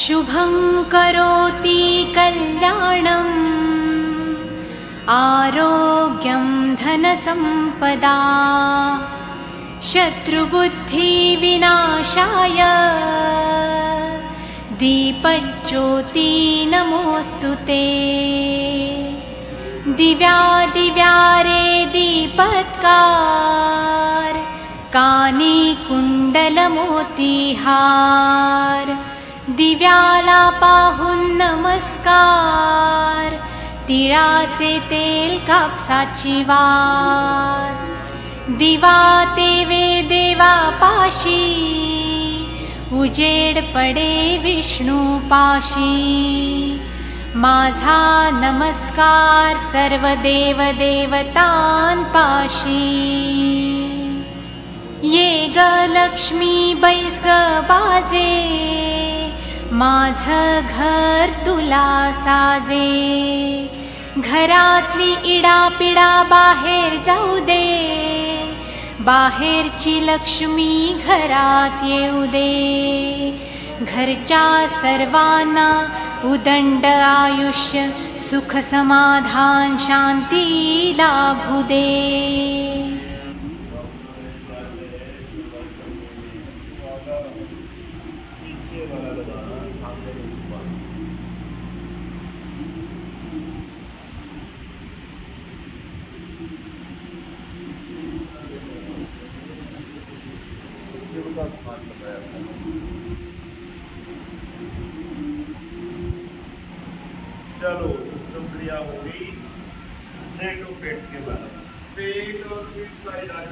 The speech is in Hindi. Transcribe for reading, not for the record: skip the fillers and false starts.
शुभं करोति कल्याणम् आरोग्यं धनसम्पदा शत्रुबुद्धिविनाशाय दीपज्योति नमोऽस्तुते। दिव्या दिव्या रे दीपत्कार कानी कुंडलमोतीहार दिव्याला पाहून नमस्कार तिळाचे तेल कापसाची वात दिवा तेवे देवा पाशी उजेड पडे विष्णू पाशी माझा नमस्कार सर्व देव देवतांपाशी। ये ग लक्ष्मी बैस ग बाजे माझं घर तुला साजे घरातली इडापिडा बाहेर जाऊ दे बाहेरची लक्ष्मी घरात येऊ दे घरच्या सर्वांना उदंड आयुष्य सुख समाधान शांती लाभू दे। चलो शुक्रिया हो गई। पेट और पेट के बाद पेट और पेट का इलाज